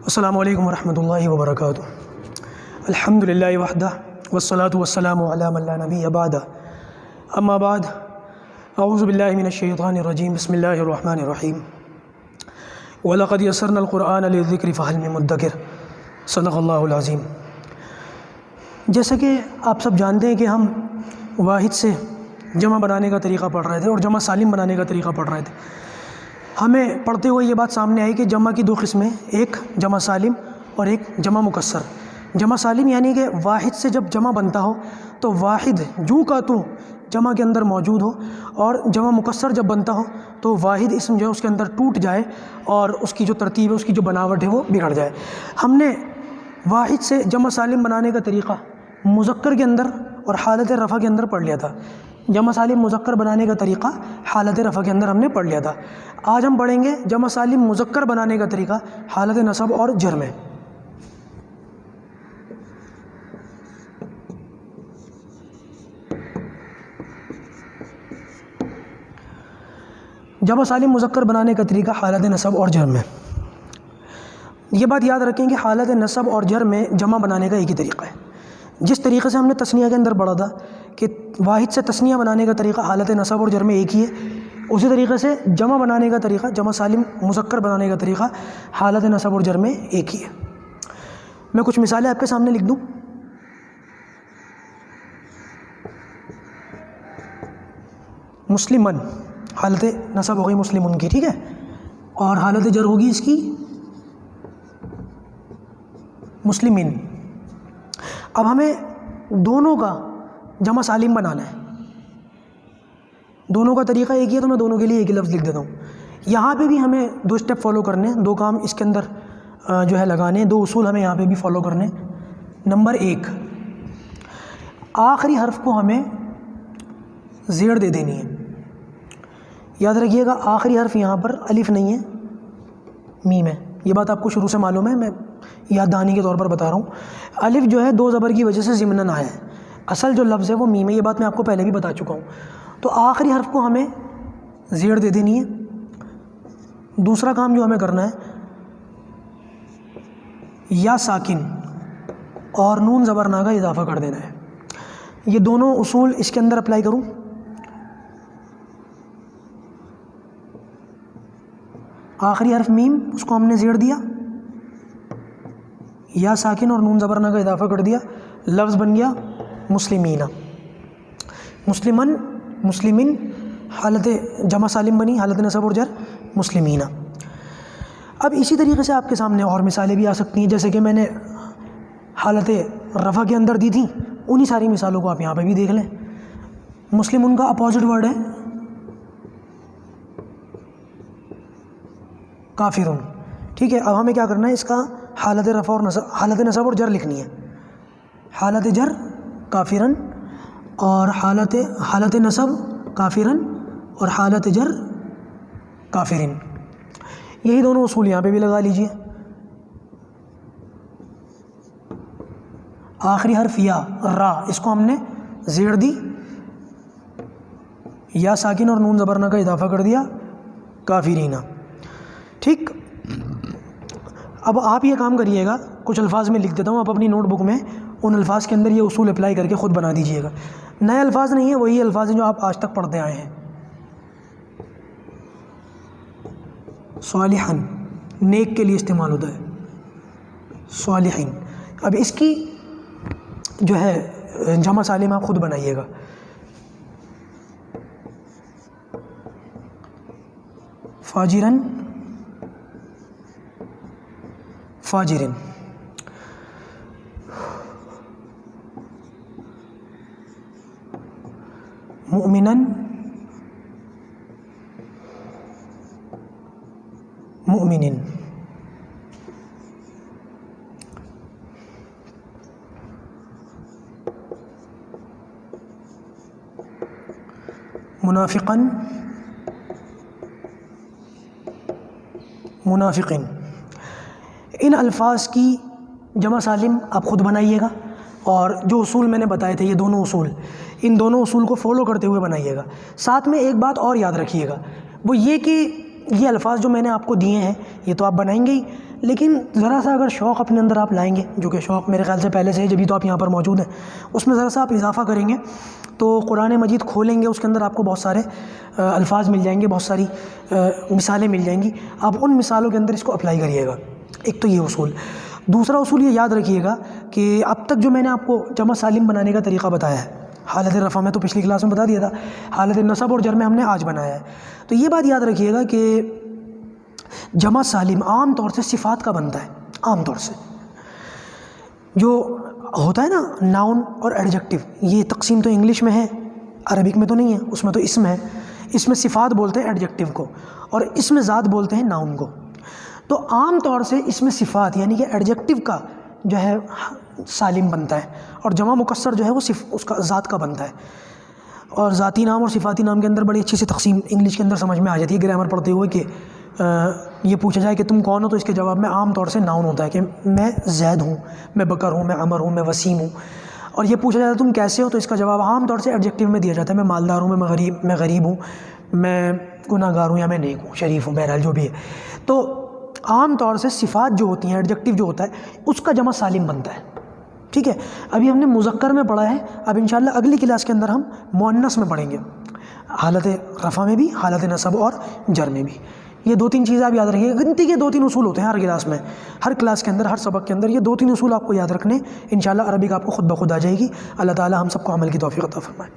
السلام علیکم ورحمۃ اللہ وبرکاتہ۔ الحمد للہ وحدہ والصلاة والسلام علی من لا نبی بعدہ، اما بعد، اعوذ باللہ من الشیطان الرجیم، بسم اللہ الرحمن الرحیم۔ وَلَقَدْ يَسَّرْنَا الْقُرْآنَ لِلذِّكْرِ فَهَلْ مِن مُدَّكِرٍ، صدق اللہ العظیم۔ جیسا کہ آپ سب جانتے ہیں کہ ہم واحد سے جمع بنانے کا طریقہ پڑھ رہے تھے اور جمع سالم بنانے کا طریقہ پڑھ رہے تھے۔ ہمیں پڑھتے ہوئے یہ بات سامنے آئی کہ جمع کی دو قسمیں، ایک جمع سالم اور ایک جمع مکسر۔ جمع سالم یعنی کہ واحد سے جب جمع بنتا ہو تو واحد جو کا تو جمع کے اندر موجود ہو، اور جمع مکسر جب بنتا ہو تو واحد اسم جو ہے اس کے اندر ٹوٹ جائے اور اس کی جو ترتیب ہے، اس کی جو بناوٹ ہے وہ بگڑ جائے۔ ہم نے واحد سے جمع سالم بنانے کا طریقہ مذکر کے اندر اور حالت رفع کے اندر پڑھ لیا تھا۔ جمع سالم مذکر بنانے کا طریقہ حالت رفع کے اندر ہم نے پڑھ لیا تھا۔ آج ہم پڑھیں گے جمع سالم مذکر بنانے کا طریقہ حالت نصب اور جر میں۔ جمع سالم مذکر بنانے کا طریقہ حالت نصب اور جر میں۔ یہ بات یاد رکھیں کہ حالت نصب اور جر میں جمع بنانے کا ایک ہی طریقہ ہے۔ جس طریقے سے ہم نے تثنیہ کے اندر پڑھا تھا کہ واحد سے تثنیہ بنانے کا طریقہ حالت نصب اور جر میں ایک ہی ہے، اسی طریقے سے جمع بنانے کا طریقہ، جمع سالم مذکر بنانے کا طریقہ حالت نصب اور جر میں ایک ہی ہے۔ میں کچھ مثالیں آپ کے سامنے لکھ دوں۔ مسلمن حالت نصب ہوگی مسلمن کی، ٹھیک ہے، اور حالت جر ہوگی اس کی مسلمین۔ اب ہمیں دونوں کا جمع سالم بنانا ہے، دونوں کا طریقہ ایک ہی ہے تو میں دونوں کے لیے ایک ہی لفظ لکھ دیتا ہوں۔ یہاں پہ بھی ہمیں دو سٹیپ فالو کرنے ہیں، دو کام اس کے اندر جو ہے لگانے ہیں، دو اصول ہمیں یہاں پہ بھی فالو کرنے ہیں۔ نمبر ایک، آخری حرف کو ہمیں زیر دے دینی ہے۔ یاد رکھیے گا آخری حرف یہاں پر الف نہیں ہے، میم ہے۔ یہ بات آپ کو شروع سے معلوم ہے، میں یاد دہانی کے طور پر بتا رہا ہوں۔ الف جو ہے دو زبر کی وجہ سے ضمناً آیا ہے، اصل جو لفظ ہے وہ میم ہے، یہ بات میں آپ کو پہلے بھی بتا چکا ہوں۔ تو آخری حرف کو ہمیں زیر دے دینی ہے۔ دوسرا کام جو ہمیں کرنا ہے، یا ساکن اور نون زبر نا کا اضافہ کر دینا ہے۔ یہ دونوں اصول اس کے اندر اپلائی کروں۔ آخری حرف میم، اس کو ہم نے زیر دیا، یا ساکن اور نون زبر نا کا اضافہ کر دیا، لفظ بن گیا مسلمینہ۔ مسلمن، مسلمین، حالت جمع سالم بنی، حالت نصب اور جر مسلمینہ۔ اب اسی طریقے سے آپ کے سامنے اور مثالیں بھی آ سکتی ہیں، جیسے کہ میں نے حالت رفع کے اندر دی تھی، انہی ساری مثالوں کو آپ یہاں پہ بھی دیکھ لیں۔ مسلمن کا اپوزٹ ورڈ ہے کافرون، ٹھیک ہے۔ اب ہمیں کیا کرنا ہے، اس کا حالت رفع اور حالت نصب اور جر لکھنی ہے۔ حالت جر کافرن، اور حالت نصب کافرن، اور حالت جر کافرین۔ یہی دونوں اصول یہاں پہ بھی لگا لیجئے۔ آخری حرف یا را، اس کو ہم نے زیر دی، یا ساکن اور نون زبر نا کا اضافہ کر دیا، کافرینہ، ٹھیک۔ اب آپ یہ کام کریے گا، کچھ الفاظ میں لکھ دیتا ہوں، آپ اپنی نوٹ بک میں ان الفاظ کے اندر یہ اصول اپلائی کر کے خود بنا دیجئے گا۔ نئے الفاظ نہیں ہیں، وہی الفاظ ہیں جو آپ آج تک پڑھتے آئے ہیں۔ صالحن نیک کے لیے استعمال ہوتا ہے، صالحین۔ اب اس کی جو ہے جمع سالم آپ خود بنائیے گا۔ فاجرن، فاجرن۔ مؤمنن، مؤمنین۔ منافقن، منافقین۔ ان الفاظ کی جمع سالم آپ خود بنائیے گا، اور جو اصول میں نے بتائے تھے، یہ دونوں اصول، ان دونوں اصول کو فالو کرتے ہوئے بنائیے گا۔ ساتھ میں ایک بات اور یاد رکھیے گا، وہ یہ کہ یہ الفاظ جو میں نے آپ کو دیے ہیں یہ تو آپ بنائیں گے ہی، لیکن ذرا سا اگر شوق اپنے اندر آپ لائیں گے، جو کہ شوق میرے خیال سے پہلے سے ہے جبھی تو آپ یہاں پر موجود ہیں، اس میں ذرا سا آپ اضافہ کریں گے تو قرآن مجید کھولیں گے، اس کے اندر آپ کو بہت سارے الفاظ مل جائیں گے، بہت ساری مثالیں مل جائیں گی. آپ ان مثالوں کے اندر اس کو اپلائی کریے گا. ایک تو یہ اصول. دوسرا اصول یہ یاد رکھیے گا کہ اب تک جو میں نے آپ کو جمع سالم بنانے کا طریقہ بتایا ہے، حالت رفع میں تو پچھلی کلاس میں بتا دیا تھا، حالت نصب اور جر میں ہم نے آج بنایا ہے. تو یہ بات یاد رکھیے گا کہ جمع سالم عام طور سے صفات کا بنتا ہے. عام طور سے جو ہوتا ہے نا ناؤن اور ایڈجیکٹو، یہ تقسیم تو انگلش میں ہے، عربک میں تو نہیں ہے، اس میں تو اسم ہے. اس میں صفات بولتے ہیں ایڈجیکٹو کو، اور اس میں ذات بولتے ہیں ناؤن کو. تو عام طور سے اس میں صفات یعنی کہ ایڈجیکٹو کا جو ہے سالم بنتا ہے، اور جمع مکسر جو ہے وہ اس کا ذات کا بنتا ہے. اور ذاتی نام اور صفاتی نام کے اندر بڑی اچھی سی تقسیم انگلش کے اندر سمجھ میں آ جاتی ہے گرامر پڑھتے ہوئے کہ یہ پوچھا جائے کہ تم کون ہو، تو اس کے جواب میں عام طور سے ناؤن ہوتا ہے کہ میں زید ہوں، میں بکر ہوں، میں عمر ہوں، میں وسیم ہوں. اور یہ پوچھا جاتا ہے تم کیسے ہو، تو اس کا جواب عام طور سے ایڈجیکٹو میں دیا جاتا ہے، میں مالدار ہوں، میں غریب ہوں، میں گناہ گار ہوں، یا میں نیک ہوں، شریف ہوں، بہرحال جو بھی ہے. تو عام طور سے صفات جو ہوتی ہیں، ایڈجیکٹو جو ہوتا ہے، اس کا جمع سالم بنتا ہے. ٹھیک ہے. ابھی ہم نے مذکر میں پڑھا ہے، اب انشاءاللہ اگلی کلاس کے اندر ہم مؤنث میں پڑھیں گے، حالت رفع میں بھی، حالت نصب اور جر میں بھی. یہ 2-3 چیزیں آپ یاد رکھیے گا. گنتی کے 2-3 اصول ہوتے ہیں ہر کلاس میں، ہر کلاس کے اندر، ہر سبق کے اندر یہ 2-3 اصول آپ کو یاد رکھنے. انشاءاللہ عربک آپ کو خود بخود آ جائے گی. اللہ تعالی ہم سب کو عمل کی توفیق عطا فرمائے.